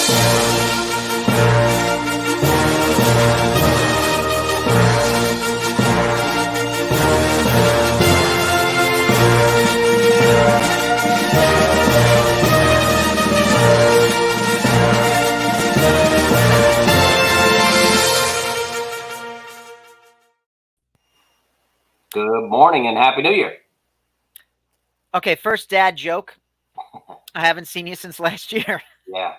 Good morning and Happy New Year. Okay, first dad joke. I haven't seen you since last year. Yeah,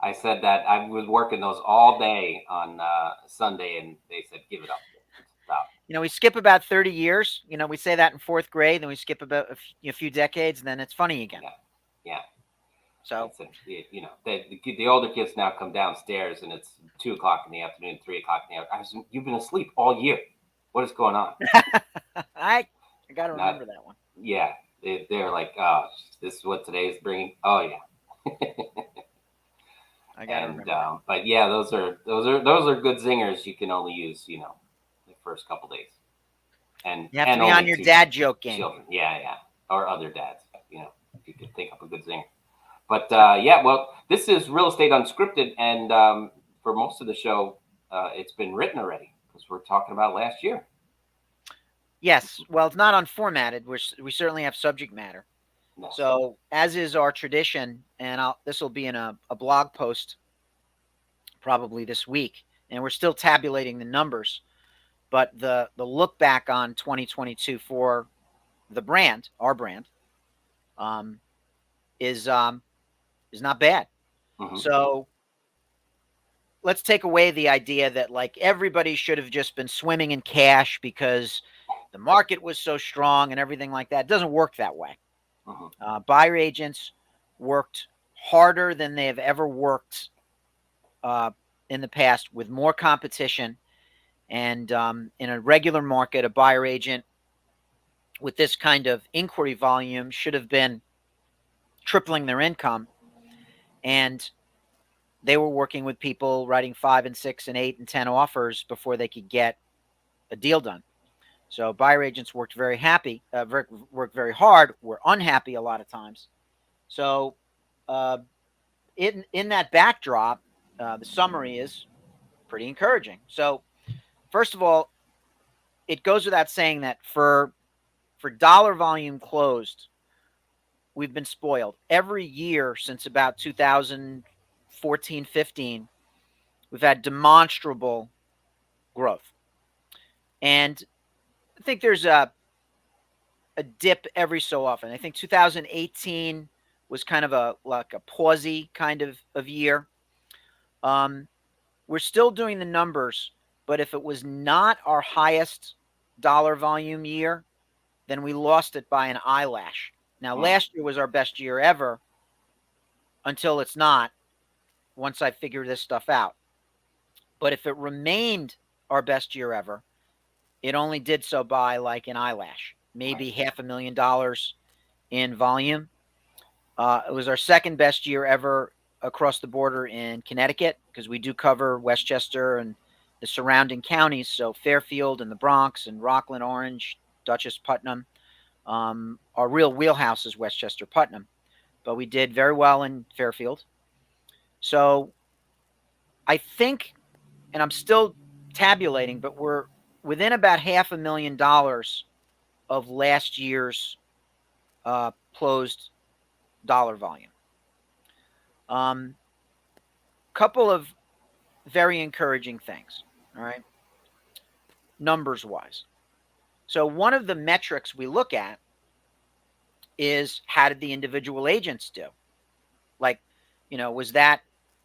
I said that I was working those all day on Sunday, and they said, give it up. Stop. We skip about 30 years. We say that in fourth grade, then we skip about a few decades, and then it's funny again. Yeah. So, the older kids now come downstairs, and it's 2 o'clock in the afternoon, 3 o'clock in the afternoon. You've been asleep all year. What is going on? I got to remember that one. Yeah, they're like, oh, this is what today is bringing. Oh yeah. I got to remember. But yeah, those are good zingers. You can only use the first couple days. And you have to be on your dad joke game. Children. Yeah, or other dads. If you could think up a good zinger. But well, this is Real Estate Unscripted, and for most of the show, it's been written already because we're talking about last year. Yes, well, it's not unformatted. We certainly have subject matter. No. So, as is our tradition, and this will be in a blog post probably this week, and we're still tabulating the numbers, but the look back on 2022 for the brand, our brand, is not bad. Mm-hmm. So let's take away the idea that like everybody should have just been swimming in cash because the market was so strong and everything like that. It doesn't work that way. Uh-huh. Buyer agents worked harder than they have ever worked in the past with more competition. And in a regular market, a buyer agent with this kind of inquiry volume should have been tripling their income. And they were working with people writing 5 and 6 and 8 and 10 offers before they could get a deal done. So buyer agents worked very hard, were unhappy a lot of times. So in that backdrop, the summary is pretty encouraging. So first of all, it goes without saying that for dollar volume closed, we've been spoiled. Every year since about 2014, 15, we've had demonstrable growth. And I think there's a dip every so often. I think 2018 was kind of a pausey kind of year. We're still doing the numbers, but if it was not our highest dollar volume year, then we lost it by an eyelash. Now, last year was our best year ever until it's not, once I figure this stuff out. But if it remained our best year ever, it only did so by like an eyelash, maybe $500,000 in volume. It was our second best year ever across the border in Connecticut because we do cover Westchester and the surrounding counties. So Fairfield and the Bronx and Rockland, Orange, Dutchess, Putnam. Our real wheelhouse is Westchester, Putnam, but we did very well in Fairfield. So I think, and I'm still tabulating, but we're within about $500,000 of last year's closed dollar volume. Couple of very encouraging things, all right, numbers wise. So one of the metrics we look at is how did the individual agents do? Like, was that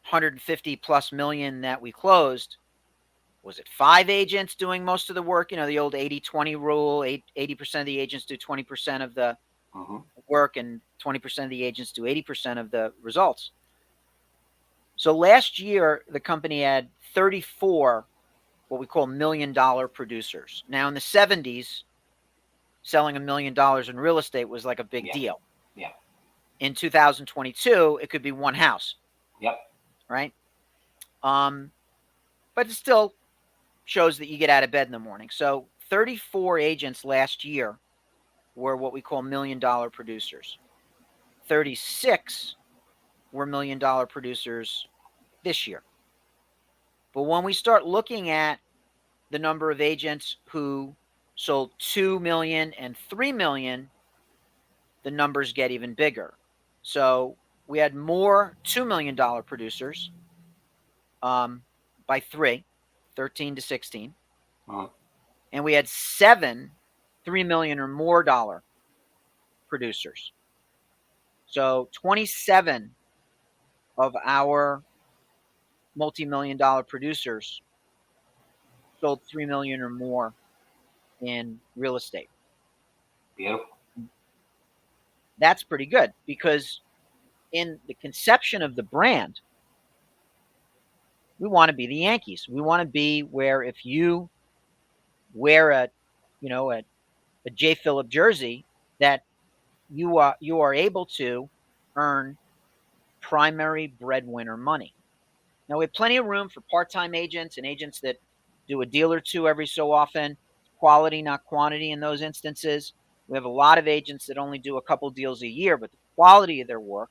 150 plus million that we closed? Was it 5 agents doing most of the work? The old 80-20 rule, 80% of the agents do 20% of the work and 20% of the agents do 80% of the results. So last year, the company had 34 what we call $1 million producers. Now in the 70s, selling $1 million in real estate was like a big deal. Yeah. In 2022, it could be one house. Yep. Right? But it still shows that you get out of bed in the morning. So 34 agents last year were what we call $1 million producers. 36 were $1 million producers this year. But when we start looking at the number of agents who sold 2 million and 3 million, the numbers get even bigger. So we had more $2 million producers by 13 to 16. And we had 7 $3 million or more dollar producers. So 27 of our multi-million dollar producers sold 3 million or more in real estate. Beautiful. That's pretty good, because in the conception of the brand, we want to be the Yankees. We want to be where if you wear a J. Phillip jersey, that you are able to earn primary breadwinner money. Now, we have plenty of room for part-time agents and agents that do a deal or two every so often. Quality, not quantity in those instances. We have a lot of agents that only do a couple deals a year, but the quality of their work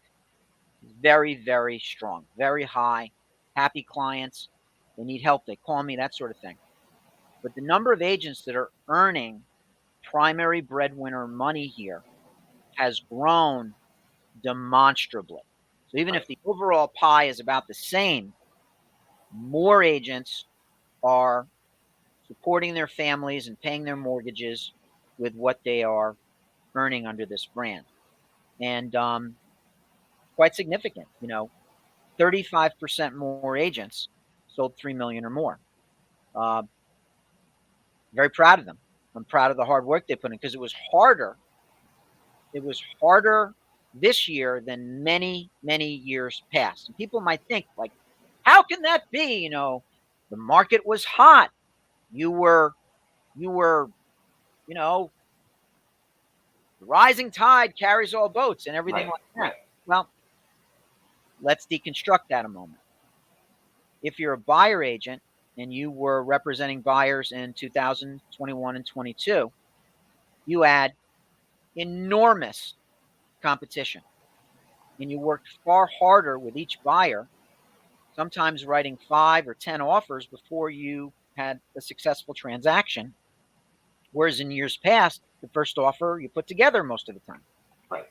is very, very strong, very high. Happy clients. They need help. They call me, that sort of thing. But the number of agents that are earning primary breadwinner money here has grown demonstrably. So even if the overall pie is about the same, more agents are supporting their families and paying their mortgages with what they are earning under this brand. And quite significant, 35% more agents sold 3 million or more. Very proud of them. I'm proud of the hard work they put in, because it was harder. It was harder this year than many, many years past. And people might think, like, how can that be? The market was hot. You were, the rising tide carries all boats and everything like that. Right. Well, let's deconstruct that a moment. If you're a buyer agent and you were representing buyers in 2021 and 22, you had enormous competition, and you worked far harder with each buyer, sometimes writing 5 or 10 offers before you had a successful transaction. Whereas in years past, the first offer you put together most of the time. Right.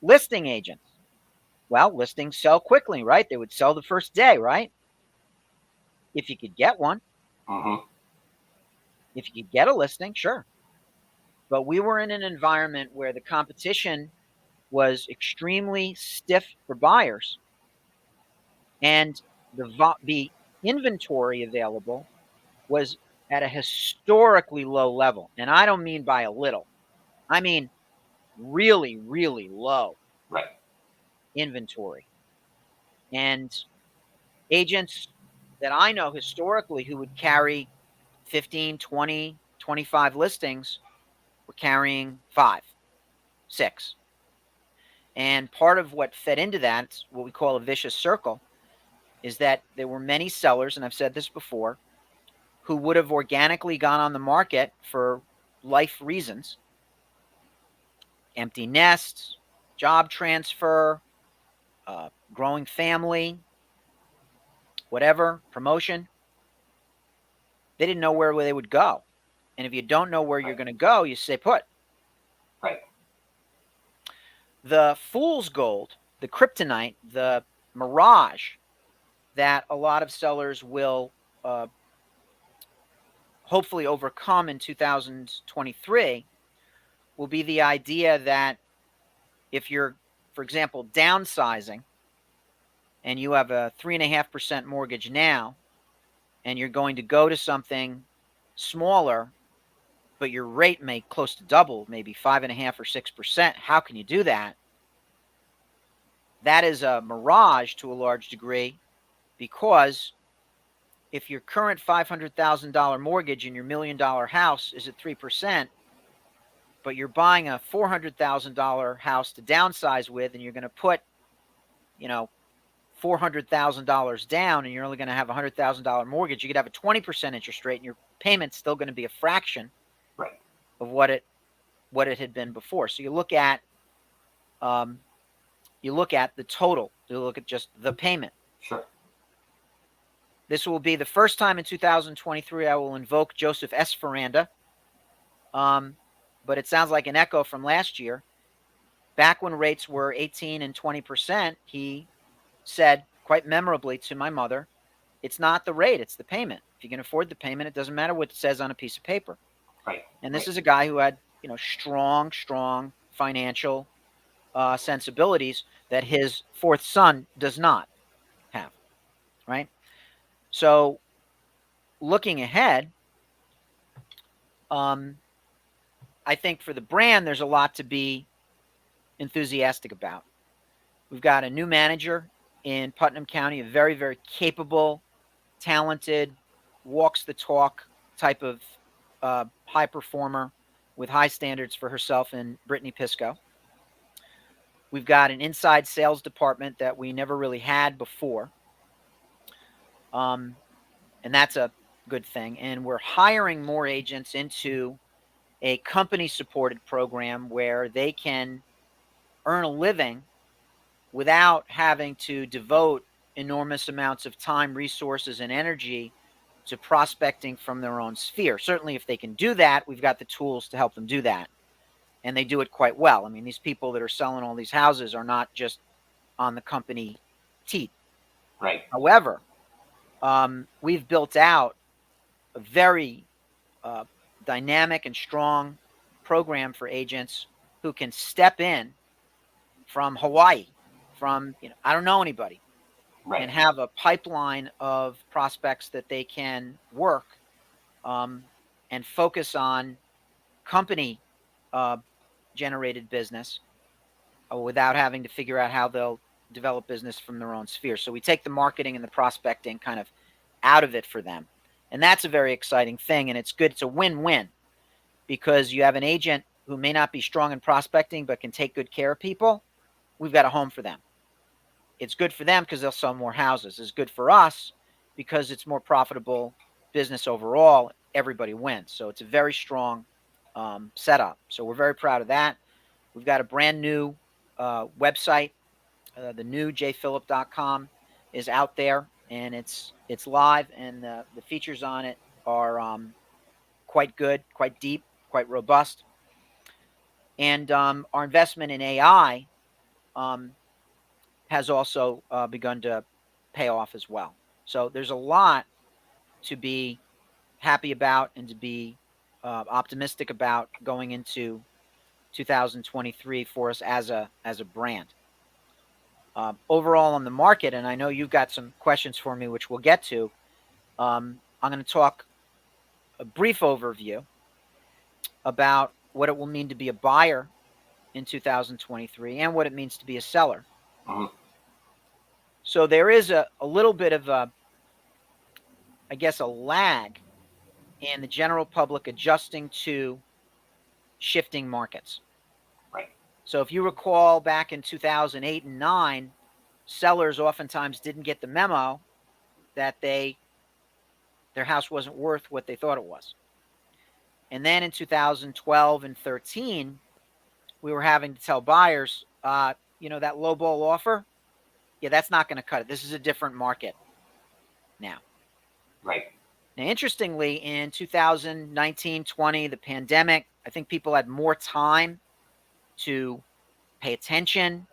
Listing agents. Well, listings sell quickly, right? They would sell the first day, right? If you could get one. If you could get a listing, sure. But we were in an environment where the competition was extremely stiff for buyers, and the inventory available was at a historically low level. And I don't mean by a little. I mean really, really low inventory. And agents that I know historically who would carry 15, 20, 25 listings were carrying 5, 6. And part of what fed into that, what we call a vicious circle, is that there were many sellers, and I've said this before, who would have organically gone on the market for life reasons, empty nests, job transfer, growing family, whatever, promotion. They didn't know where they would go. And if you don't know where you're going to go, you stay put. Right. The fool's gold, the kryptonite, the mirage that a lot of sellers will hopefully overcome in 2023 will be the idea that if you're, for example, downsizing and you have a 3.5% mortgage now, and you're going to go to something smaller, but your rate may close to double, maybe 5.5 or 6%. How can you do that? That is a mirage to a large degree, because if your current $500,000 mortgage in your $1 million house is at 3%, but you're buying a $400,000 house to downsize with, and you're going to put, $400,000 down, and you're only going to have a $100,000 mortgage, you could have a 20% interest rate, and your payment's still going to be a fraction of what it had been before. So you look at you look at the total. You look at just the payment. Sure. This will be the first time in 2023 I will invoke Joseph S. Faranda. But it sounds like an echo from last year. Back when rates were 18 and 20%, he said quite memorably to my mother, it's not the rate, it's the payment. If you can afford the payment, it doesn't matter what it says on a piece of paper. Right. And this is a guy who had, strong financial sensibilities that his fourth son does not have, right? So looking ahead, I think for the brand, there's a lot to be enthusiastic about. We've got a new manager in Putnam County, a very, very capable, talented, walks the talk type of high performer with high standards for herself and Brittany Pisco. We've got an inside sales department that we never really had before. And that's a good thing. And we're hiring more agents into a company-supported program where they can earn a living without having to devote enormous amounts of time, resources, and energy to prospecting from their own sphere. Certainly, if they can do that, we've got the tools to help them do that. And they do it quite well. I mean, these people that are selling all these houses are not just on the company teat. Right. However, we've built out a very dynamic and strong program for agents who can step in from Hawaii, from, I don't know anybody, Right. and have a pipeline of prospects that they can work and focus on company generated business without having to figure out how they'll develop business from their own sphere. So we take the marketing and the prospecting kind of out of it for them. And that's a very exciting thing. And it's good. It's a win-win because you have an agent who may not be strong in prospecting but can take good care of people. We've got a home for them. It's good for them because they'll sell more houses. It's good for us because it's more profitable business overall. Everybody wins. So it's a very strong setup. So we're very proud of that. We've got a brand new website. The new jphillip.com is out there, and it's live, and the features on it are quite good, quite deep, quite robust. And our investment in AI has also begun to pay off as well. So there's a lot to be happy about and to be optimistic about going into 2023 for us as a brand. Overall on the market, and I know you've got some questions for me, which we'll get to. I'm going to talk a brief overview about what it will mean to be a buyer in 2023 and what it means to be a seller. Mm-hmm. So there is a little bit of a lag in the general public adjusting to shifting markets. Right. So if you recall back in 2008 and 9, sellers oftentimes didn't get the memo that their house wasn't worth what they thought it was. And then in 2012 and 13, we were having to tell buyers, that low ball offer, that's not going to cut it. This is a different market now. Right. Now, interestingly, in 2019, 20, the pandemic, I think people had more time to pay attention,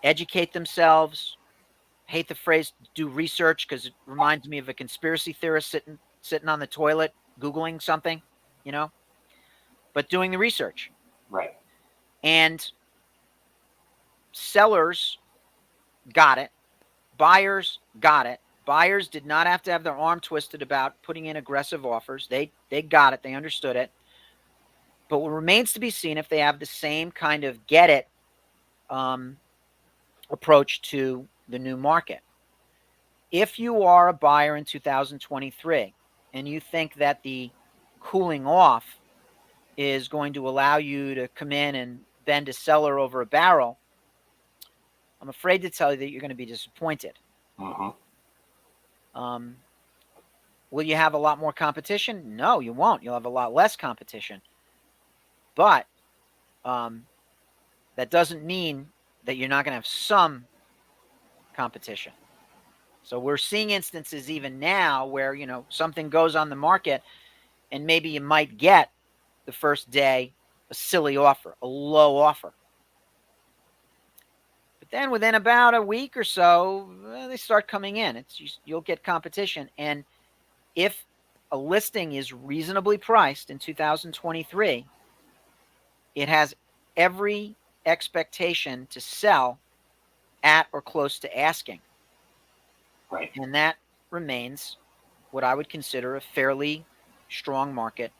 educate themselves. I hate the phrase do research because it reminds me of a conspiracy theorist sitting on the toilet Googling something, but doing the research. Right. And sellers got it. Buyers got it. Buyers did not have to have their arm twisted about putting in aggressive offers. They got it. They understood it. But what remains to be seen if they have the same kind of get it approach to the new market. If you are a buyer in 2023 and you think that the cooling off is going to allow you to come in and bend a seller over a barrel, I'm afraid to tell you that you're going to be disappointed. Mm-hmm. Will you have a lot more competition? No, you won't. You'll have a lot less competition. But that doesn't mean that you're not going to have some competition. So we're seeing instances even now where, something goes on the market and maybe you might get the first day a silly offer, a low offer. But then within about a week or so, they start coming in. You'll get competition. And if a listing is reasonably priced in 2023, it has every expectation to sell at or close to asking. Right. And that remains what I would consider a fairly strong market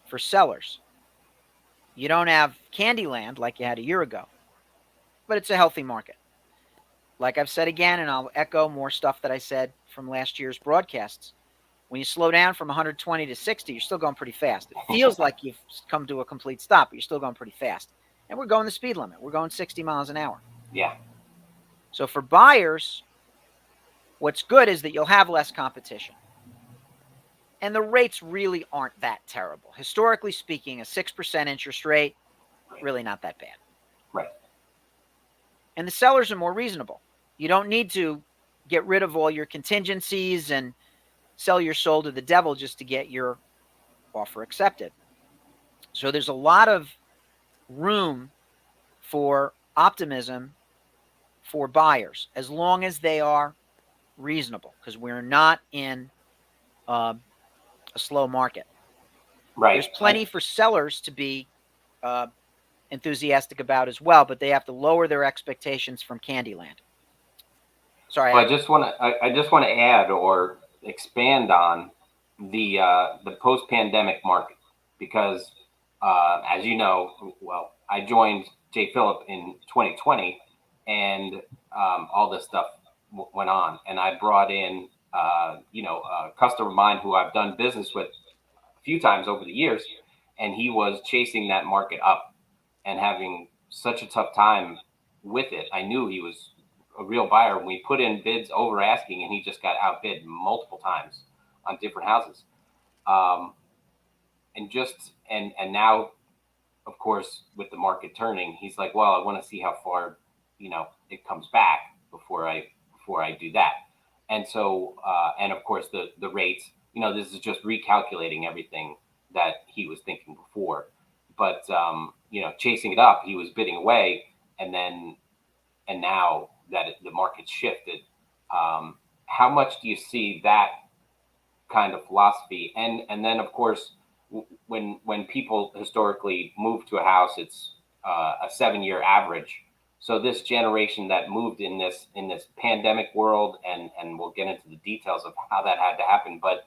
for sellers. You don't have Candyland like you had a year ago, but it's a healthy market. Like I've said again, and I'll echo more stuff that I said from last year's broadcasts. When you slow down from 120 to 60, you're still going pretty fast. It feels like you've come to a complete stop, but you're still going pretty fast. And we're going the speed limit. We're going 60 miles an hour. Yeah. So for buyers, what's good is that you'll have less competition. And the rates really aren't that terrible. Historically speaking, a 6% interest rate, really not that bad. Right. And the sellers are more reasonable. You don't need to get rid of all your contingencies and sell your soul to the devil just to get your offer accepted. So there's a lot of room for optimism for buyers as long as they are reasonable, because we're not in a slow market. Right. There's plenty for sellers to be enthusiastic about as well, but they have to lower their expectations from Candyland. Sorry. Well, I just want to add or expand on the post-pandemic market, because as you know, well, I joined J. Phillip in 2020, and all this stuff went on, and I brought in a customer of mine who I've done business with a few times over the years, and he was chasing that market up and having such a tough time with it. I knew he was a real buyer. We put in bids over asking, and he just got outbid multiple times on different houses. And now, of course, with the market turning, he's like, well, I want to see how far, it comes back before I do that. And so, and of course, the rates, this is just recalculating everything that he was thinking before. But, chasing it up, he was bidding away. And now that the market's shifted, how much do you see that kind of philosophy? And then, of course, when people historically move to a house, it's a 7-year average. So this generation that moved in this pandemic world, and we'll get into the details of how that had to happen, but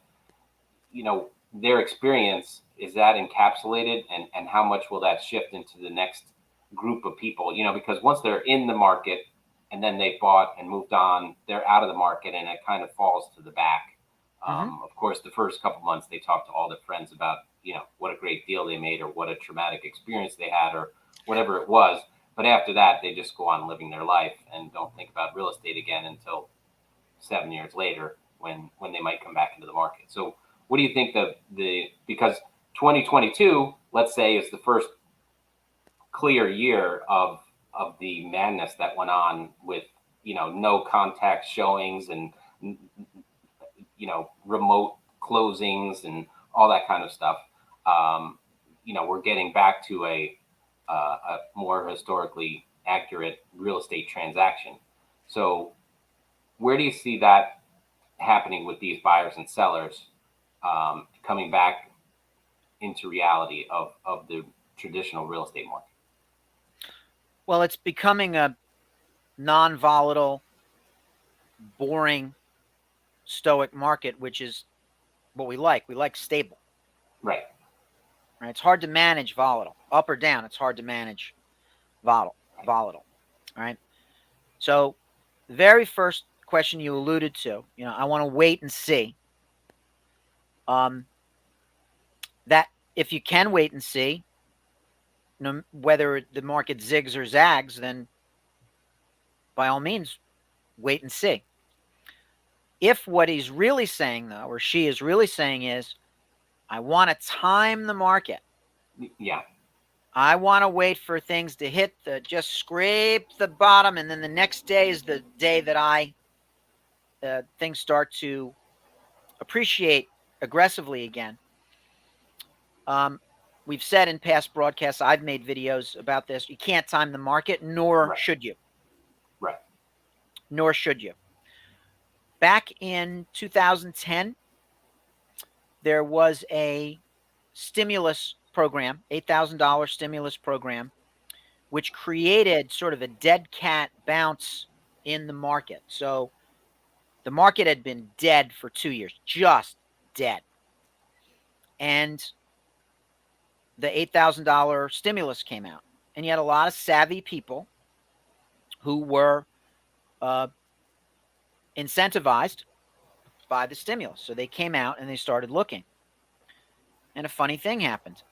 their experience, is that encapsulated, and how much will that shift into the next group of people? Because once they're in the market and then they bought and moved on, they're out of the market, and it kind of falls to the back. Of course, the first couple months they talk to all their friends about, what a great deal they made, or what a traumatic experience they had, or whatever it was. But after that, they just go on living their life and don't think about real estate again until 7 years later, when they might come back into the market. So what do you think because 2022, let's say, is the first clear year of the madness that went on with, no contact showings and, remote closings and all that kind of stuff. We're getting back to a more historically accurate real estate transaction. So where do you see that happening with these buyers and sellers coming back into reality of the traditional real estate market? Well, it's becoming a non-volatile, boring, stoic market, which is what we like. We like stable. Right. It's hard to manage volatile. Up or down, it's hard to manage volatile. All right. So the very first question you alluded to, I want to wait and see. That if you can wait and see, whether the market zigs or zags, then by all means, wait and see. If what he's really saying, though, or she is really saying is, I want to time the market. Yeah. I want to wait for things to hit just scrape the bottom, and then the next day is the day that things start to appreciate aggressively again. We've said in past broadcasts, I've made videos about this. You can't time the market, nor should you. Right. Nor should you. Back in 2010, there was a stimulus program, $8,000 stimulus program, which created sort of a dead cat bounce in the market. So the market had been dead for 2 years, just dead. And the $8,000 stimulus came out. And you had a lot of savvy people who were incentivized by the stimulus. So they came out and they started looking. And a funny thing happened.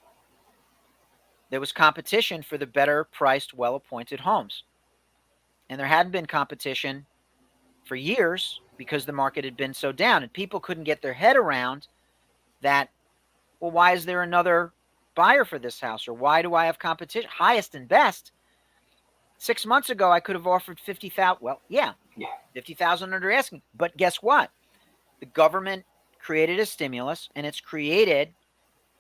There was competition for the better priced, well-appointed homes. And there hadn't been competition for years because the market had been so down. And people couldn't get their head around that, well, why is there another buyer for this house? Or why do I have competition? Highest and best. 6 months ago, I could have offered $50,000. Well, yeah, $50,000 under asking. But guess what? The government created a stimulus, and it's created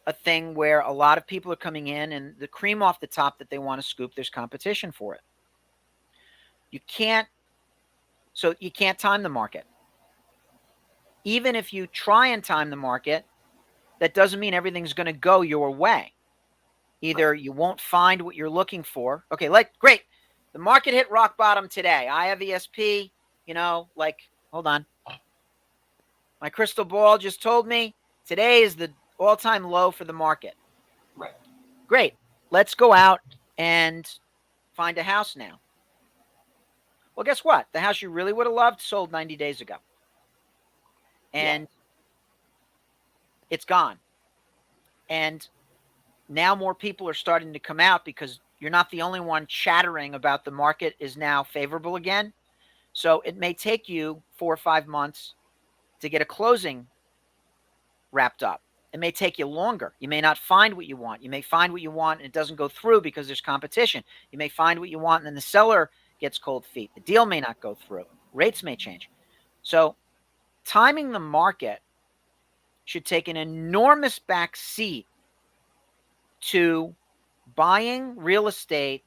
a thing where a lot of people are coming in, and the cream off the top that they want to scoop, there's competition for it. You can't time the market. Even if you try and time the market, that doesn't mean everything's going to go your way. Either you won't find what you're looking for. Okay, great. The market hit rock bottom today. I have ESP, hold on. My crystal ball just told me today is the all-time low for the market. Right. Great. Let's go out and find a house now. Well, guess what? The house you really would have loved sold 90 days ago. And it's gone. And now more people are starting to come out because you're not the only one chattering about the market is now favorable again. So it may take you 4 or 5 months to get a closing wrapped up. It may take you longer. You may not find what you want. You may find what you want and it doesn't go through because there's competition. You may find what you want and then the seller gets cold feet. The deal may not go through. Rates may change. So timing the market should take an enormous back seat to buying real estate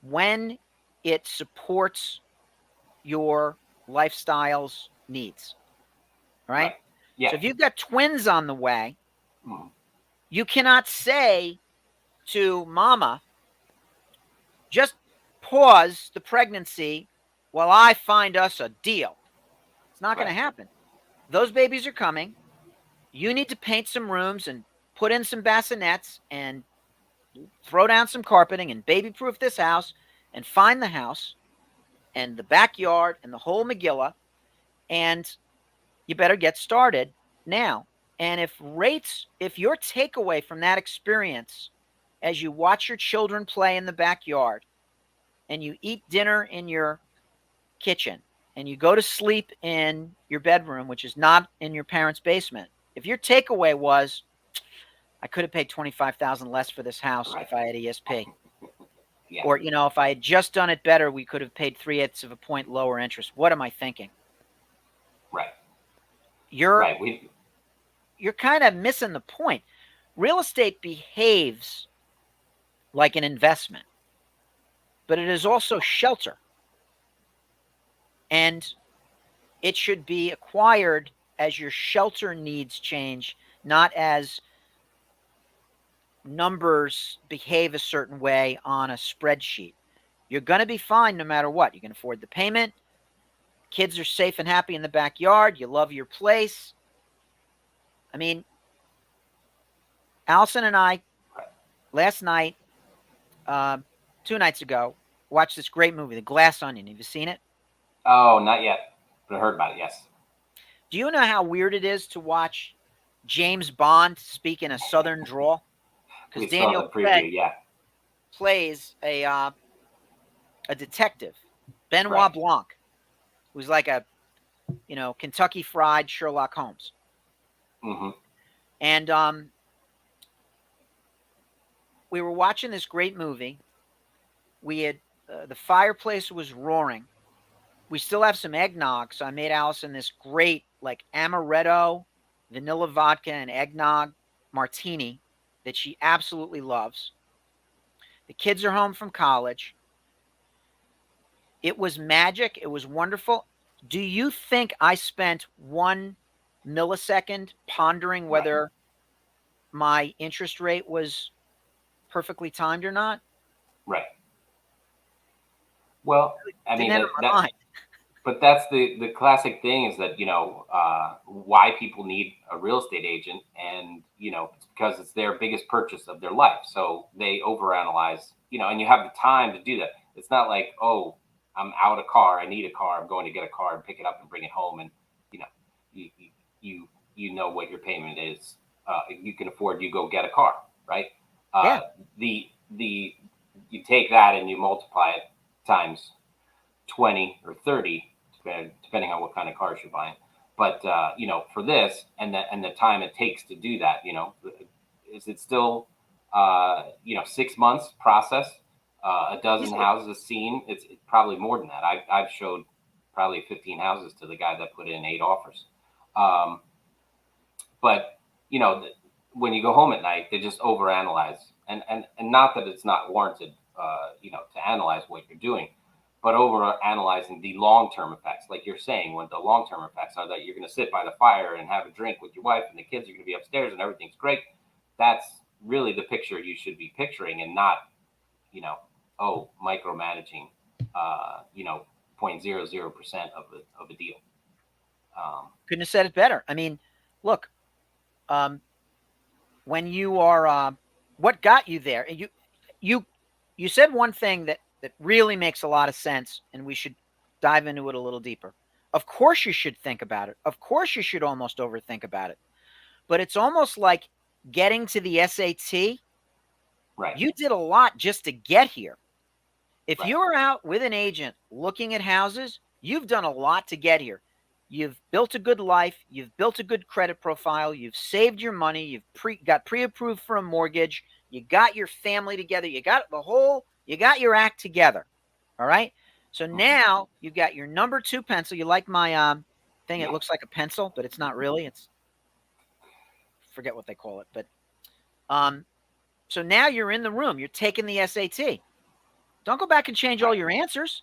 when it supports your lifestyle's needs. Right? Yeah. So if you've got twins on the way, you cannot say to mama, just pause the pregnancy while I find us a deal. It's not going to happen. Those babies are coming. You need to paint some rooms and put in some bassinets and throw down some carpeting and baby-proof this house and find the house and the backyard and the whole Megillah, and you better get started now. And if your takeaway from that experience as you watch your children play in the backyard and you eat dinner in your kitchen and you go to sleep in your bedroom, which is not in your parents' basement, if your takeaway was, I could have paid $25,000 less for this house if I had ESP. Or, if I had just done it better, we could have paid 3/8 of a point lower interest. What am I thinking? Right. You're kind of missing the point. Real estate behaves like an investment, but it is also shelter. And it should be acquired as your shelter needs change, not as numbers behave a certain way on a spreadsheet. You're going to be fine no matter what. You can afford the payment. Kids are safe and happy in the backyard. You love your place. I mean, Allison and I, last night, 2 nights ago, watched this great movie, The Glass Onion. Have you seen it? Oh, not yet, but I heard about it, yes. Do you know how weird it is to watch James Bond speak in a Southern drawl? Because Daniel Craig plays a detective, Benoit Blanc, who's like a, Kentucky Fried Sherlock Holmes. Mm-hmm. And we were watching this great movie. We had the fireplace was roaring. We still have some eggnog, so I made Allison this great like amaretto, vanilla vodka, and eggnog martini that she absolutely loves. The kids are home from college. It was magic. It was wonderful. Do you think I spent 1 millisecond pondering whether my interest rate was perfectly timed or not? Right. Well, I Didn't mean enter my mind. but that's the classic thing is that why people need a real estate agent, and it's because it's their biggest purchase of their life, so they overanalyze, and you have the time to do that. It's not like, oh, I'm out a car, I need a car, I'm going to get a car and pick it up and bring it home, and you know you you know what your payment is. You can afford, you go get a car, right? Yeah. The You take that and you multiply it times 20 or 30, depending on what kind of cars you're buying. But for this and the time it takes to do that, is it still 6 months process? A dozen houses seen? It's probably more than that. I've showed probably 15 houses to the guy that put in 8 offers. Um, but when you go home at night, they just overanalyze, and not that it's not warranted, to analyze what you're doing, but over analyzing the long term effects. Like you're saying, when the long term effects are that you're going to sit by the fire and have a drink with your wife, and the kids are going to be upstairs, and everything's great. That's really the picture you should be picturing, and not, micromanaging, 0.00% of a deal. Couldn't have said it better. I mean, look, when you are, what got you there? You said one thing that really makes a lot of sense, and we should dive into it a little deeper. Of course, you should think about it. Of course, you should almost overthink about it. But it's almost like getting to the SAT. Right. You did a lot just to get here. If Right. you're out with an agent looking at houses, you've done a lot to get here. You've built a good life. You've built a good credit profile. You've saved your money. You've got pre-approved for a mortgage. You got your family together. You got your act together. All right. So now you've got your number 2 pencil. You like my thing? Yeah. It looks like a pencil, but it's not really. It's, forget what they call it. But so now you're in the room. You're taking the SAT. Don't go back and change all your answers.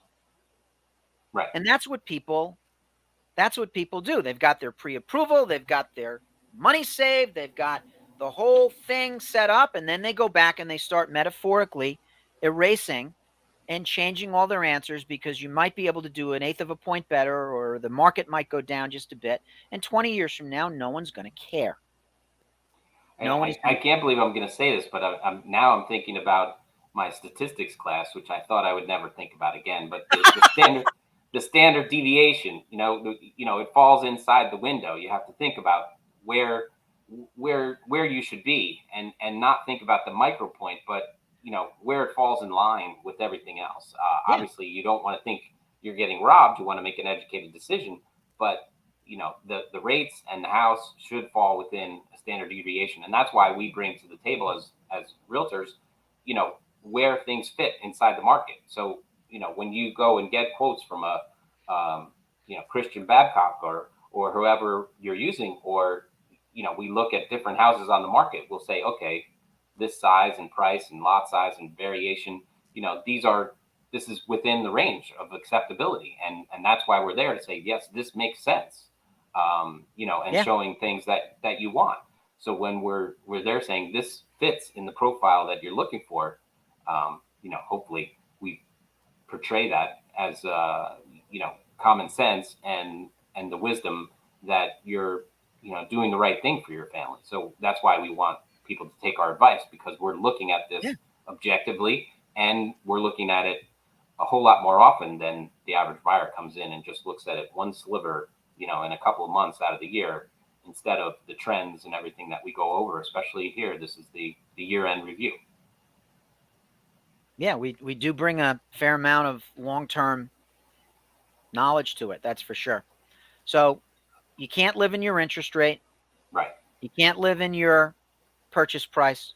Right. And that's what people do. They've got their pre-approval, they've got their money saved, they've got the whole thing set up, and then they go back and they start metaphorically erasing and changing all their answers because you might be able to do an eighth of a point better, or the market might go down just a bit. And 20 years from now, no one's going to care. I can't believe I'm going to say this, but I'm thinking about my statistics class, which I thought I would never think about again. But the standard deviation, it falls inside the window. You have to think about where you should be, and not think about the micro point, but where it falls in line with everything else. Obviously, you don't want to think you're getting robbed. You want to make an educated decision, but the rates and the house should fall within a standard deviation, and that's why we bring to the table as realtors, where things fit inside the market. So when you go and get quotes from a Christian Babcock or whoever you're using, or we look at different houses on the market, we'll say, okay, this size and price and lot size and variation, this is within the range of acceptability, and that's why we're there to say, yes, this makes sense. Showing things that you want. So when we're there saying this fits in the profile that you're looking for, hopefully we portray that as common sense and the wisdom that you're doing the right thing for your family. So that's why we want people to take our advice, because we're looking at this objectively, and we're looking at it a whole lot more often than the average buyer comes in and just looks at it one sliver, in a couple of months out of the year, instead of the trends and everything that we go over, especially here. This is the year-end review. Yeah, we do bring a fair amount of long-term knowledge to it. That's for sure. So you can't live in your interest rate. Right. You can't live in your purchase price.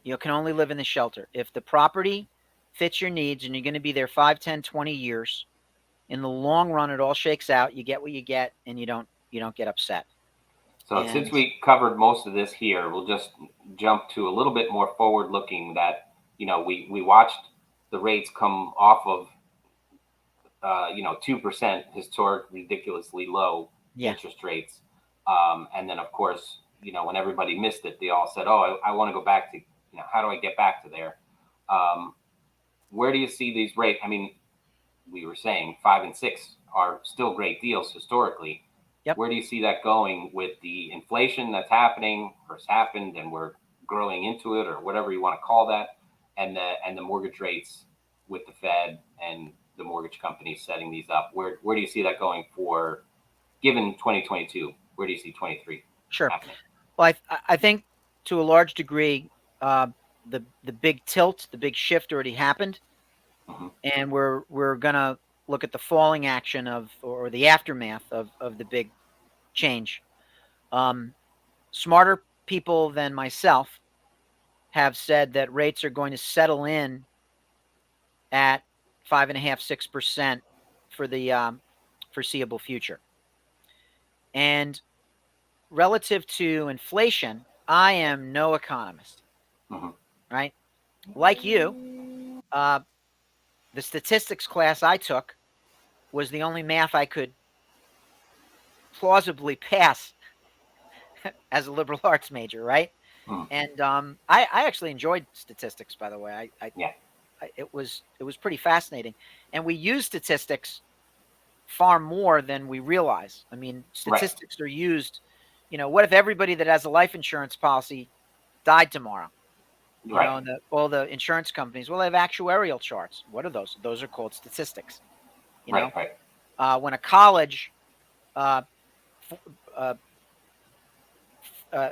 You can only live in the shelter. If the property fits your needs and you're going to be there 5, 10, 20 years, in the long run, it all shakes out. You get what you get, and you don't get upset. So since we covered most of this here, we'll just jump to a little bit more forward looking that, we watched the rates come off of, 2% historic, ridiculously low interest rates. And then, of course, when everybody missed it, they all said, oh, I want to go back to, how do I get back to there? Where do you see these rates? I mean, we were saying 5 and 6 are still great deals historically. Yep. Where do you see that going with the inflation that's happening or has happened and we're growing into it, or whatever you want to call that, and the mortgage rates with the Fed and the mortgage companies setting these up? Where do you see that going for, given 2022? Where do you see 23 Sure. happening? Well, I think to a large degree, the big tilt, the big shift already happened. Mm-hmm. And we're going to look at the falling action or the aftermath of the big change. Smarter people than myself have said that rates are going to settle in at 5.5%, 6% for the foreseeable future. And relative to inflation, I am no economist, mm-hmm. right? Like you, the statistics class I took was the only math I could plausibly pass as a liberal arts major, right? Mm. And I actually enjoyed statistics, by the way. It was pretty fascinating, and we use statistics far more than we realize. I mean, statistics are used. What if everybody that has a life insurance policy died tomorrow? And all the insurance companies, well, they have actuarial charts. What are those? Those are called statistics. When a college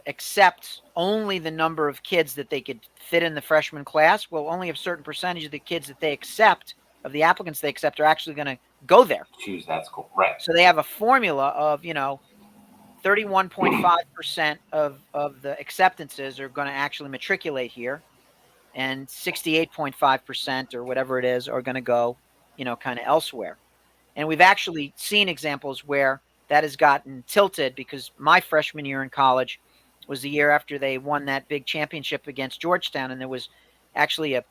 accepts only the number of kids that they could fit in the freshman class, well, only a certain percentage of the kids that they accept, of the applicants they accept, are actually going to go there. Choose that school, right? So they have a formula of 31.5% of the acceptances are going to actually matriculate here, and 68.5% or whatever it is are going to go, kind of elsewhere. And we've actually seen examples where that has gotten tilted, because my freshman year in college was the year after they won that big championship against Georgetown, and there was actually a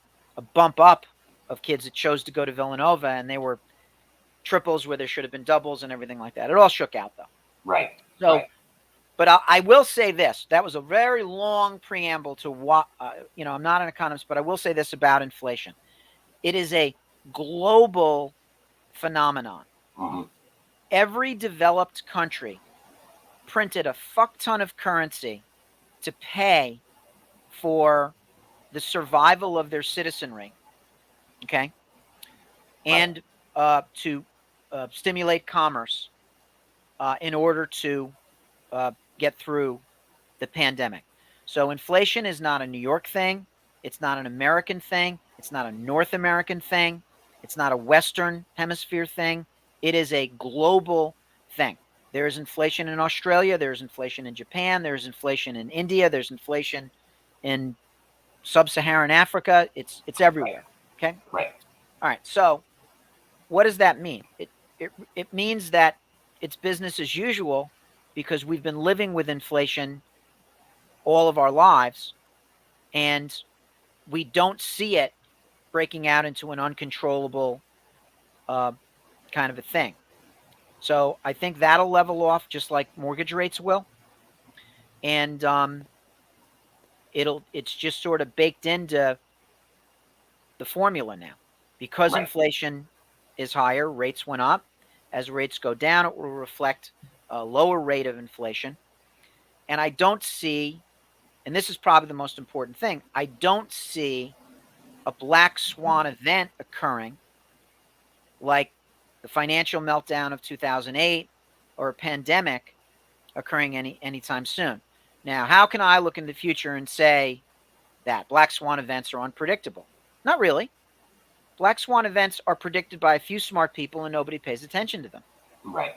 bump up of kids that chose to go to Villanova, and they were triples where there should have been doubles and everything like that. It all shook out, though. Right. So, right. But I will say this. That was a very long preamble to what, I'm not an economist, but I will say this about inflation. It is a global phenomenon. Mm-hmm. Every developed country printed a fuck ton of currency to pay for the survival of their citizenry, okay? And to stimulate commerce in order to get through the pandemic. So inflation is not a New York thing. It's not an American thing. It's not a North American thing. It's not a Western Hemisphere thing. It is a global thing. There is inflation in Australia. There's inflation in Japan. There's inflation in India. There's inflation in sub-Saharan Africa. It's everywhere. Okay? Right. All right. So what does that mean? It means that it's business as usual, because we've been living with inflation all of our lives, and we don't see it breaking out into an uncontrollable kind of a thing. So I think that'll level off just like mortgage rates will. And it's just sort of baked into the formula now. Because inflation is higher, rates went up. As rates go down, it will reflect a lower rate of inflation. And I don't see, and this is probably the most important thing, I don't see a black swan event occurring like the financial meltdown of 2008 or a pandemic occurring anytime soon. Now, how can I look in the future and say that black swan events are unpredictable? Not really. Black swan events are predicted by a few smart people, and nobody pays attention to them. Right.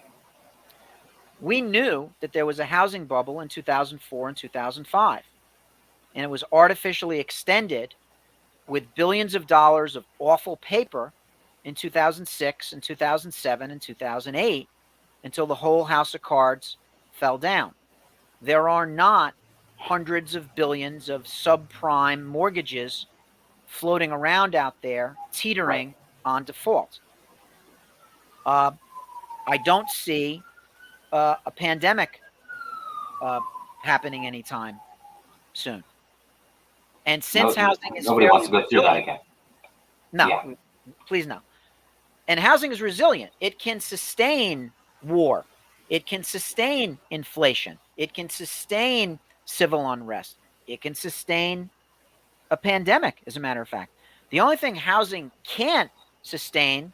We knew that there was a housing bubble in 2004 and 2005. and it was artificially extended with billions of dollars of awful paper in 2006 and 2007 and 2008 until the whole house of cards fell down. There are not hundreds of billions of subprime mortgages floating around out there, teetering on default. I don't see a pandemic happening anytime soon. And since housing is Nobody wants fairly to go through that resilient, again. no, Yeah. please no. And housing is resilient. It can sustain war. It can sustain inflation. It can sustain civil unrest. It can sustain a pandemic, as a matter of fact. The only thing housing can't sustain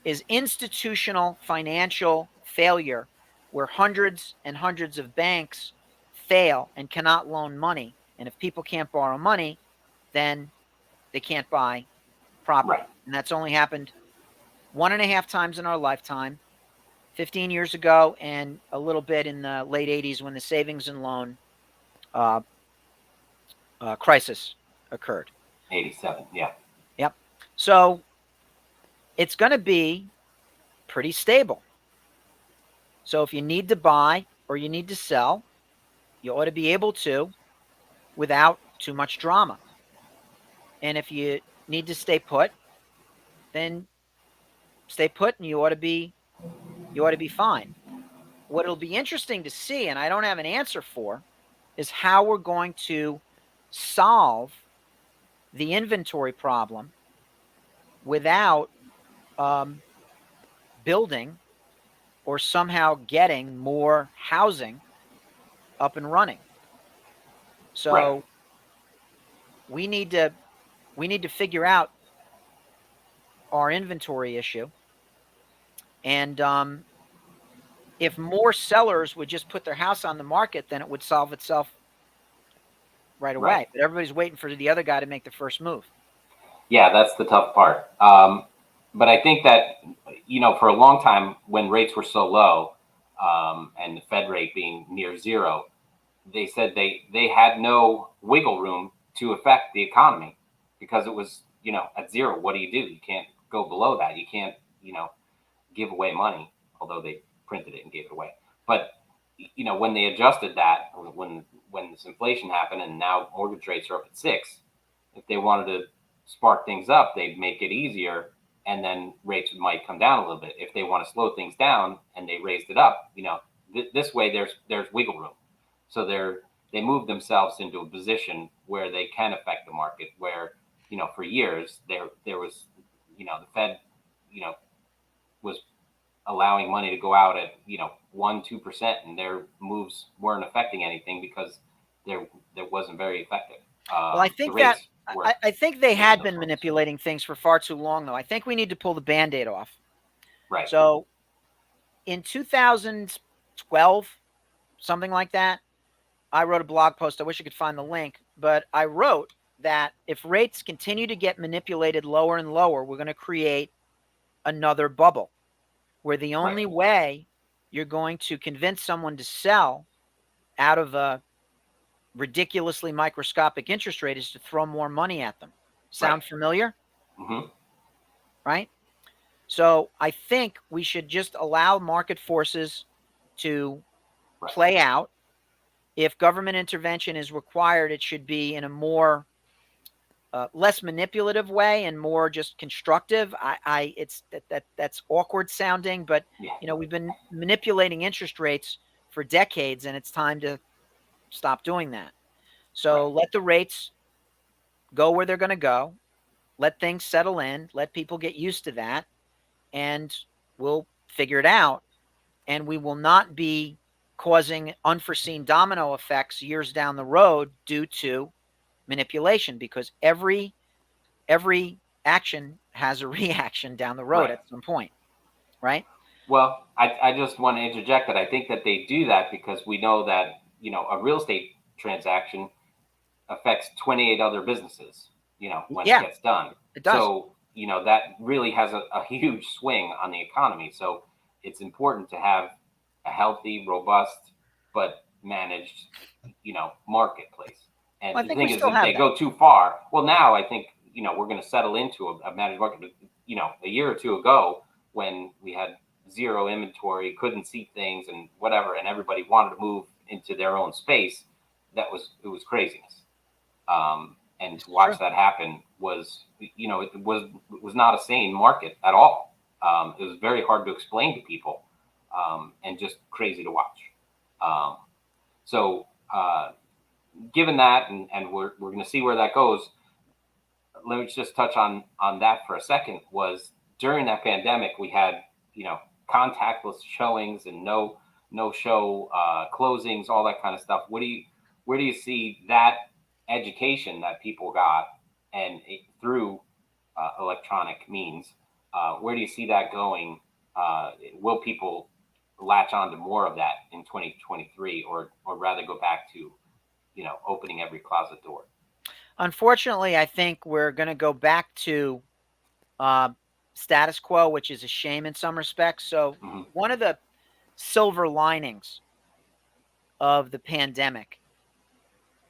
is institutional financial failure, where hundreds and hundreds of banks fail and cannot loan money. And if people can't borrow money, then they can't buy property. Right. And that's only happened 1.5 times in our lifetime, 15 years ago and a little bit in the late 80s when the savings and loan crisis occurred. 87. Yeah. Yep. So it's going to be pretty stable. So if you need to buy or you need to sell, you ought to be able to without too much drama. And if you need to stay put, then stay put and you ought to be fine. What it'll be interesting to see, and I don't have an answer for, is how we're going to solve the inventory problem without building or somehow getting more housing up and running. So we need to figure out our inventory issue. And if more sellers would just put their house on the market, then it would solve itself right away. Right. But everybody's waiting for the other guy to make the first move. Yeah, that's the tough part. But I think that, for a long time when rates were so low, and the Fed rate being near zero, they said they had no wiggle room to affect the economy because it was, at zero. What do? You can't go below that. You can't, give away money, although they printed it and gave it away. But, when they adjusted that, when this inflation happened and now mortgage rates are up at 6, if they wanted to spark things up, they'd make it easier, and then rates might come down a little bit. If they want to slow things down and they raised it up, this way there's wiggle room. So they move themselves into a position where they can affect the market. Where for years there was the Fed was allowing money to go out at 1-2%, and their moves weren't affecting anything because there wasn't very effective. Well, I think I think they had been manipulating things for far too long, though. I think we need to pull the Band-Aid off. Right. So in 2012, something like that, I wrote a blog post. I wish I could find the link, but I wrote that if rates continue to get manipulated lower and lower, we're going to create another bubble where the only way you're going to convince someone to sell out of a ridiculously microscopic interest rate is to throw more money at them. Sound familiar? Mm-hmm. Right? So I think we should just allow market forces to play out. If government intervention is required, it should be in a more less manipulative way and more just constructive. It's that's awkward sounding, but we've been manipulating interest rates for decades, and it's time to stop doing that. So let the rates go where they're going to go. Let things settle in. Let people get used to that, and we'll figure it out. And we will not be causing unforeseen domino effects years down the road due to manipulation, because every action has a reaction down the road at some point, right? Well, I just want to interject that I think that they do that because we know that a real estate transaction affects 28 other businesses, when it gets done. It does. So, that really has a huge swing on the economy. So it's important to have a healthy, robust, but managed, marketplace. And Well, I the think we thing is, still if have they that. go too far, well, now I think, we're going to settle into a managed market. But, a year or two ago, when we had zero inventory, couldn't see things and whatever, and everybody wanted to move into their own space, it was craziness. And to watch that happen was, it was not a sane market at all. It was very hard to explain to people, and just crazy to watch. So, given that, and we're going to see where that goes. Let me just touch on that for a second. Was during that pandemic, we had, contactless showings and no show closings, all that kind of stuff. Where do you see that education that people got and through electronic means? Where do you see that going? Will people latch on to more of that in 2023, or rather go back to, opening every closet door? Unfortunately, I think we're going to go back to status quo, which is a shame in some respects. So one of the silver linings of the pandemic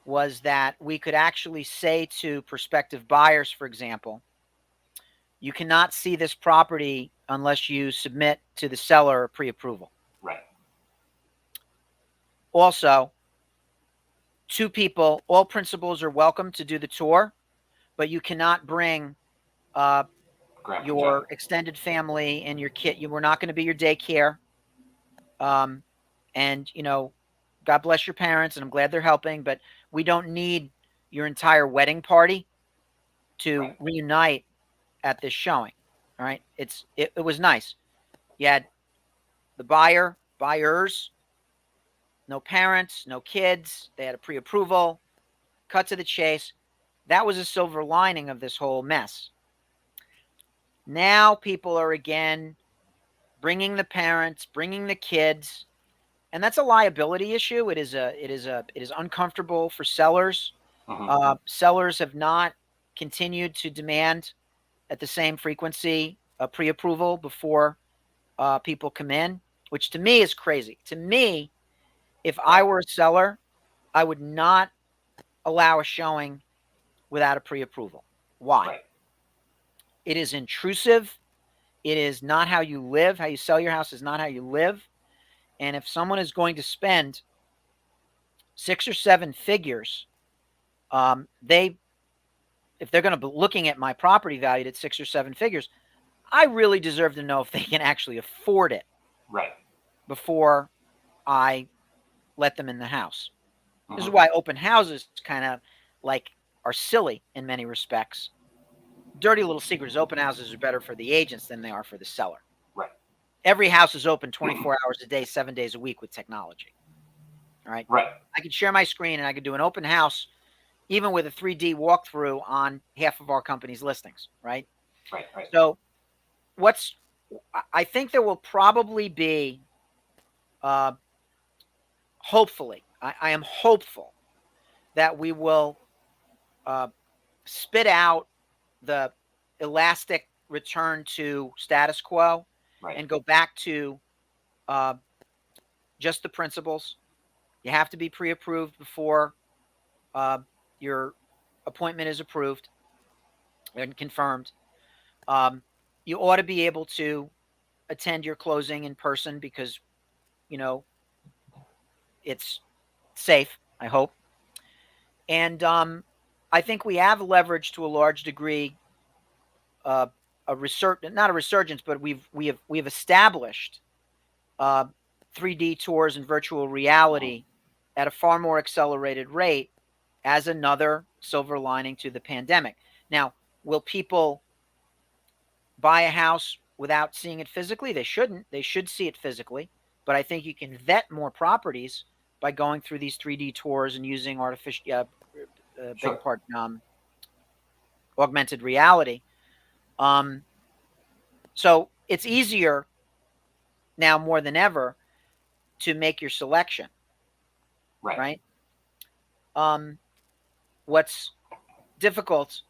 was that we could actually say to prospective buyers, for example, you cannot see this property unless you submit to the seller a pre-approval. Right. Also, two people, all principals are welcome to do the tour, but you cannot bring your extended family and your kid. You were not going to be your daycare. And, God bless your parents, and I'm glad they're helping, but we don't need your entire wedding party to reunite at this showing. All right. It was nice. You had the buyers, no parents, no kids. They had a pre-approval, cut to the chase. That was a silver lining of this whole mess. Now people are again bringing the parents, bringing the kids, and that's a liability issue. It is uncomfortable for sellers. Sellers have not continued to demand at the same frequency a pre-approval before people come in, which to me is crazy. To me, if I were a seller, I would not allow a showing without a pre-approval. Why? Right. It is intrusive. It is not how you live. How you sell your house is not how you live. And if someone is going to spend 6 or 7 figures, if they're going to be looking at my property valued at 6 or 7 figures, I really deserve to know if they can actually afford it. Right. Before I let them in the house. This is why open houses kind of are silly in many respects. Dirty little secret is open houses are better for the agents than they are for the seller. Right. Every house is open 24 hours a day, 7 days a week with technology. All right. Right. I could share my screen and I could do an open house, even with a 3D walkthrough on half of our company's listings. Right. Right. So I think there will probably be, hopefully, I am hopeful that we will spit out the elastic return to status quo and go back to just the principles. You have to be pre-approved before your appointment is approved and confirmed. You ought to be able to attend your closing in person because, it's safe, I hope. And I think we have leveraged to a large degree not a resurgence, but we have established 3D tours and virtual reality at a far more accelerated rate as another silver lining to the pandemic. Now, will people buy a house without seeing it physically? They shouldn't. They should see it physically. But I think you can vet more properties by going through these 3D tours and using augmented reality. So it's easier now more than ever to make your selection. Right. What's difficult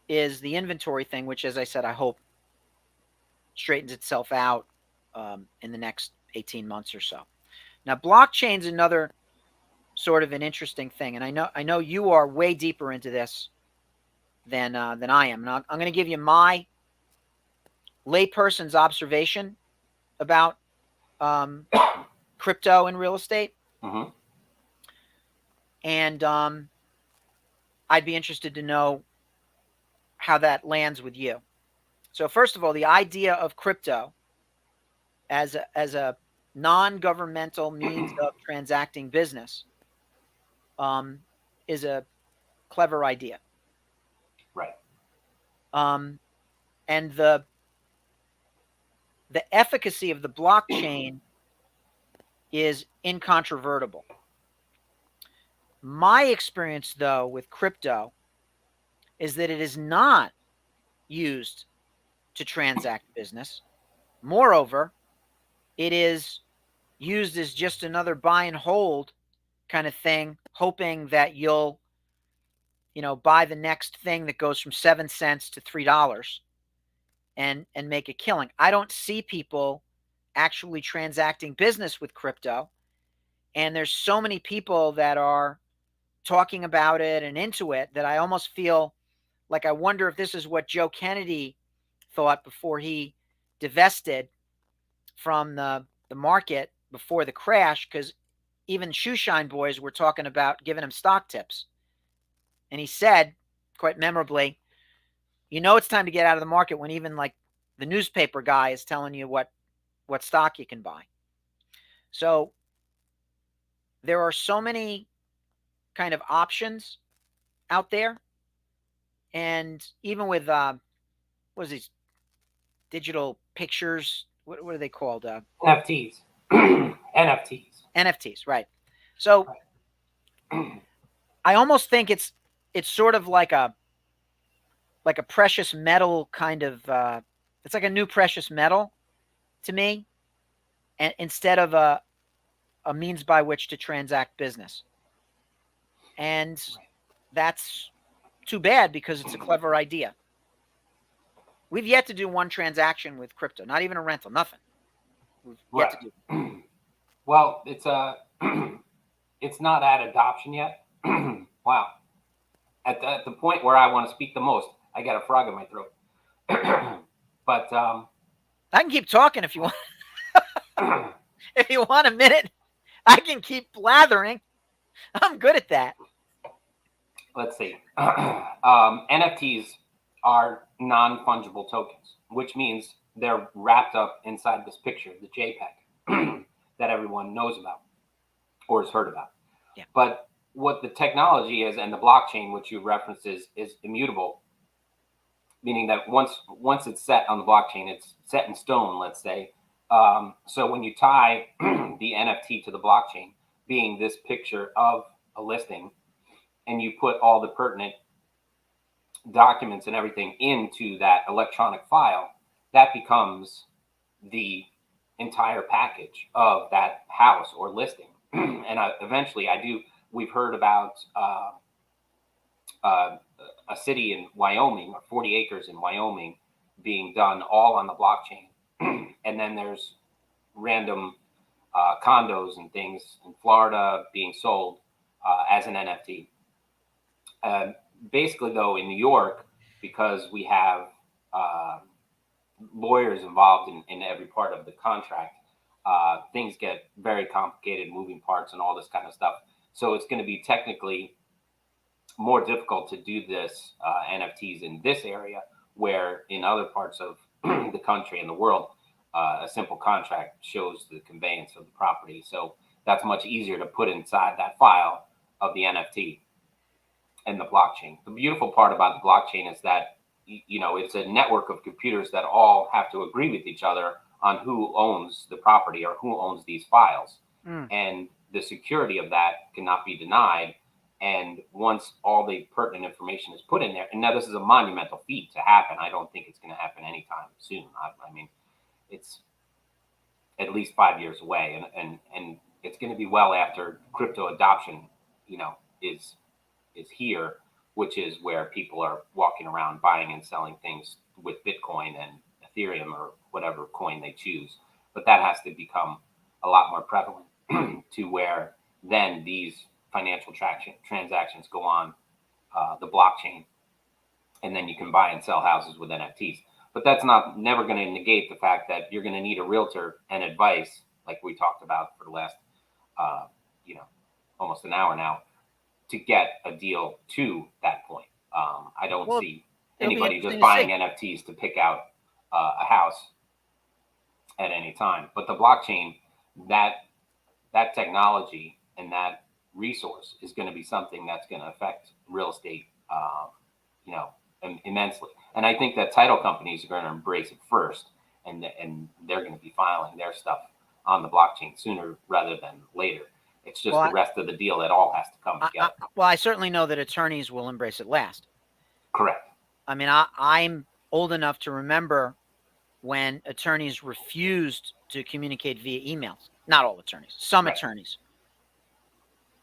is the inventory thing, which, as I said, I hope straightens itself out in the next 18 months or so. Now, blockchain's another sort of an interesting thing. And I know you are way deeper into this than I am. And I'm going to give you my layperson's observation about crypto and real estate. Mm-hmm. And I'd be interested to know how that lands with you. So first of all, the idea of crypto as a non-governmental means of transacting business is a clever idea. Right. And the efficacy of the blockchain is incontrovertible. My experience, though, with crypto is that it is not used to transact business. Moreover, it is used as just another buy and hold kind of thing, hoping that you'll, buy the next thing that goes from 7 cents to $3 and make a killing. I don't see people actually transacting business with crypto. And there's so many people that are talking about it and into it that I almost feel like I wonder if this is what Joe Kennedy thought before he divested from the market before the crash, because even Shoeshine Boys were talking about giving him stock tips. And he said, quite memorably, it's time to get out of the market when even like the newspaper guy is telling you what stock you can buy. So there are so many kind of options out there. And even with what is these digital pictures? What are they called? NFTs. NFTs, right? So I almost think it's sort of like a precious metal kind of. It's like a new precious metal to me, and instead of a means by which to transact business. And that's too bad because it's a clever idea. We've yet to do one transaction with crypto, not even a rental, nothing. We've yet to do. Well, it's it's not at adoption yet. Wow. At the point where I want to speak the most, I got a frog in my throat. But I can keep talking if you want. If you want a minute, I can keep blathering. I'm good at that. Let's see. NFTs are non-fungible tokens, which means they're wrapped up inside this picture, the JPEG, that everyone knows about or has heard about. Yeah. But what the technology is and the blockchain, which you referenced, is immutable, meaning that once it's set on the blockchain, it's set in stone, let's say. So when you tie the NFT to the blockchain, being this picture of a listing, and you put all the pertinent documents and everything into that electronic file, that becomes the entire package of that house or listing. And eventually we've heard about a city in Wyoming, or 40 acres in Wyoming, being done all on the blockchain. And then there's random condos and things in Florida being sold as an NFT. Basically, though, in New York, because we have lawyers involved in every part of the contract, things get very complicated, moving parts and all this kind of stuff. So it's going to be technically more difficult to do this NFTs in this area, where in other parts of the country and the world, a simple contract shows the conveyance of the property. So that's much easier to put inside that file of the NFT and the blockchain. The beautiful part about the blockchain is that, it's a network of computers that all have to agree with each other on who owns the property or who owns these files. And the security of that cannot be denied. And once all the pertinent information is put in there, and now this is a monumental feat to happen. I don't think it's going to happen anytime soon. I mean, it's at least 5 years away, and it's going to be well after crypto adoption, is here, which is where people are walking around buying and selling things with Bitcoin and Ethereum or whatever coin they choose. But that has to become a lot more prevalent to where then these financial transactions go on the blockchain, and then you can buy and sell houses with NFTs. But that's never going to negate the fact that you're going to need a realtor and advice, like we talked about for the last, almost an hour now, to get a deal to that point. I don't see anybody just buying NFTs to pick out a house at any time. But the blockchain, that technology and that resource is going to be something that's going to affect real estate, immensely. And I think that title companies are going to embrace it first, and they're going to be filing their stuff on the blockchain sooner rather than later. It's just the rest of the deal that all has to come together. I certainly know that attorneys will embrace it last. Correct. I mean, I'm old enough to remember when attorneys refused to communicate via emails. Not all attorneys. Some attorneys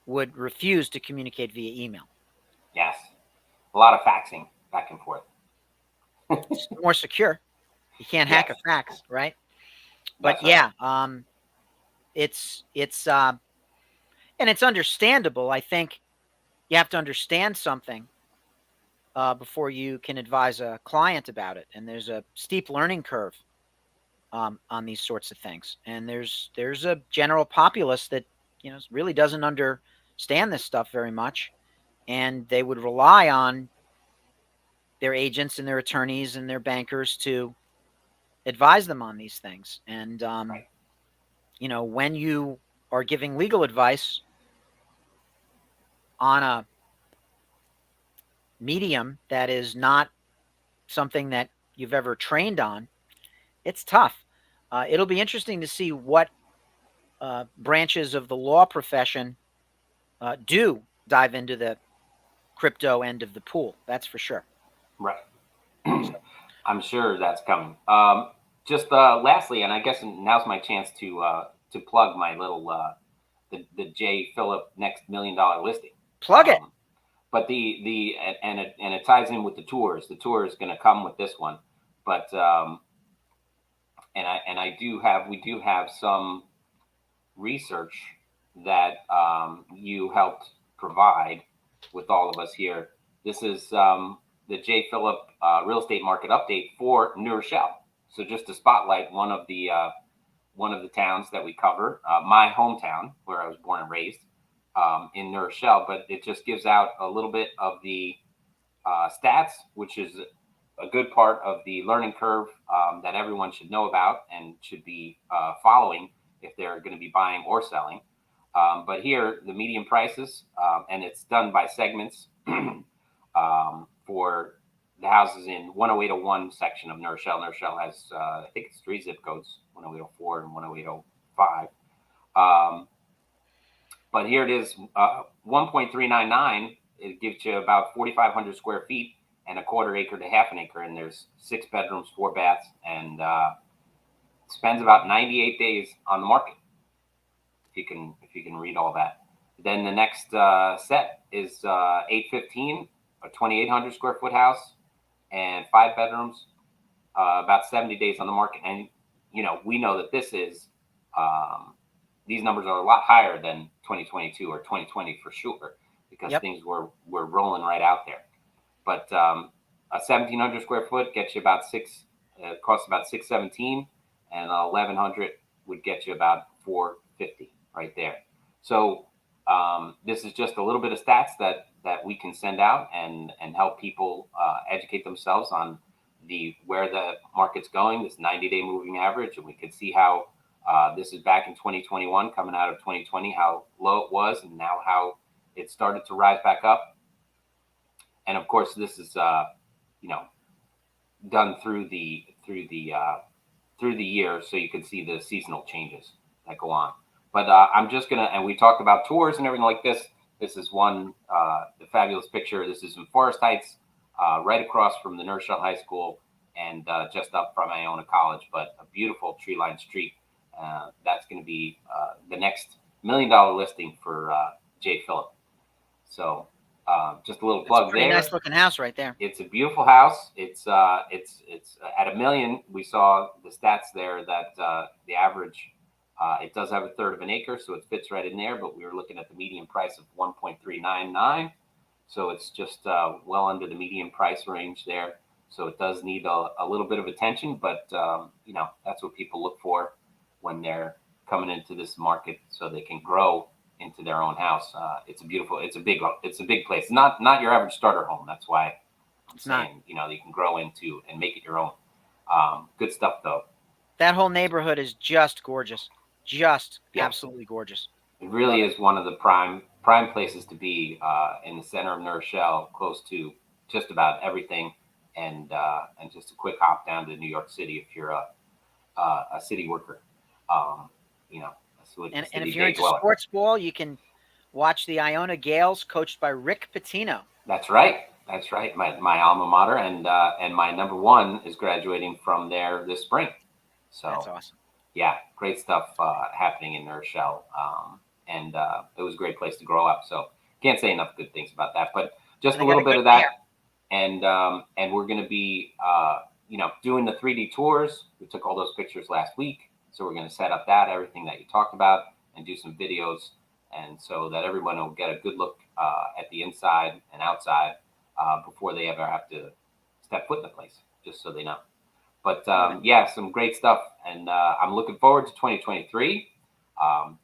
would refuse to communicate via email. Yes. A lot of faxing back and forth. It's more secure. You can't hack a fax, right? But it's and it's understandable. I think you have to understand something before you can advise a client about it. And there's a steep learning curve on these sorts of things. And there's a general populace that really doesn't understand this stuff very much, and they would rely on their agents and their attorneys and their bankers to advise them on these things. And when you are giving legal advice on a medium that is not something that you've ever trained on, it's tough. It'll be interesting to see what branches of the law profession do dive into the crypto end of the pool. That's for sure. Right. I'm sure that's coming. Just lastly, and I guess now's my chance to plug my little the J. Phillip next $1 million listing. Plug it. But it ties in with the tours. The tour is going to come with this one, but we do have some research that you helped provide with all of us here. This is the J. Phillip real estate market update for New Rochelle. So just to spotlight one of the towns that we cover, my hometown where I was born and raised, in New Rochelle, but it just gives out a little bit of the stats, which is a good part of the learning curve that everyone should know about and should be following if they're going to be buying or selling. But here, the median prices, and it's done by segments for the houses in 10801 section of New Rochelle. New Rochelle has, I think it's 3 zip codes, 10804 and 10805. But here it is, 1.399. It gives you about 4,500 square feet and a quarter acre to half an acre. And there's 6 bedrooms, 4 baths, and spends about 98 days on the market. If you can read all that. Then the next set is 815, a 2,800 square foot house and 5 bedrooms, about 70 days on the market. And, we know that this is, these numbers are a lot higher than 2022 or 2020 for sure, because things were rolling right out there. But a 1,700 square foot gets you about costs about $617, and 1,100 would get you about $450 right there. So this is just a little bit of stats that we can send out and help people educate themselves on where the market's going, this 90-day moving average, and we could see how this is back in 2021, coming out of 2020, how low it was, and now how it started to rise back up. And of course, this is done through the year, so you can see the seasonal changes that go on. But I'm just gonna, and we talked about tours and everything like this. This is one, the fabulous picture. This is in Forest Heights, right across from the New Rochelle High School, and just up from Iona College. But a beautiful tree-lined street. That's going to be the next $1 million listing for J. Phillip. So just a little plug there. Nice looking house right there. It's a beautiful house. It's at $1 million. We saw the stats there that the average It does have a third of an acre, so it fits right in there, but we were looking at the median price of 1.399. So it's just well under the median price range there. So it does need a little bit of attention, but that's what people look for when they're coming into this market, so they can grow into their own house. It's a big place. Not your average starter home. That's why I'm saying, you can grow into and make it your own. Good stuff though. That whole neighborhood is just gorgeous. Just absolutely gorgeous. It really is one of the prime places to be in the center of New Rochelle, close to just about everything, and just a quick hop down to New York City if you're a city worker. And if you're into sports ball, you can watch the Iona Gales, coached by Rick Pitino. That's right. My alma mater, and my number one is graduating from there this spring. So that's awesome. Yeah, great stuff happening in New Rochelle. And it was a great place to grow up. So can't say enough good things about that. But just a little bit of that. And we're going to be, doing the 3D tours. We took all those pictures last week. So we're going to set up everything that you talked about, and do some videos. And so that everyone will get a good look at the inside and outside before they ever have to step foot in the place, just so they know. But some great stuff. And I'm looking forward to 2023.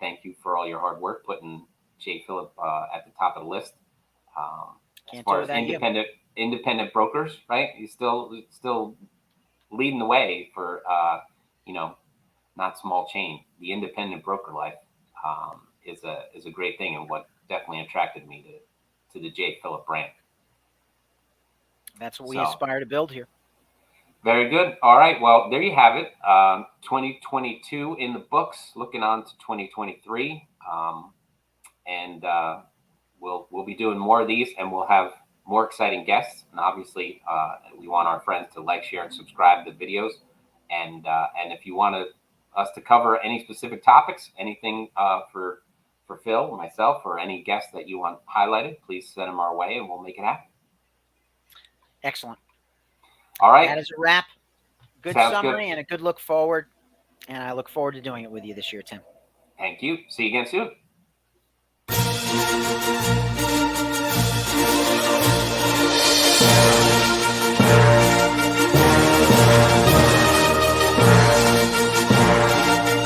Thank you for all your hard work putting J. Phillip at the top of the list. As far as independent brokers, right? He's still leading the way for not small chain. The independent broker life is a great thing, and what definitely attracted me to the J. Phillip brand. That's what we aspire to build here. Very good. All right. Well, there you have it. 2022 in the books. Looking on to 2023, and we'll be doing more of these, and we'll have more exciting guests. And obviously, we want our friends to like, share, and subscribe to the videos. And if you want us to cover any specific topics, anything for Phil, myself, or any guests that you want highlighted, please send them our way, and we'll make it happen. Excellent. All right. That is a wrap. Good summary and a good look forward. And I look forward to doing it with you this year, Tim. Thank you. See you again soon.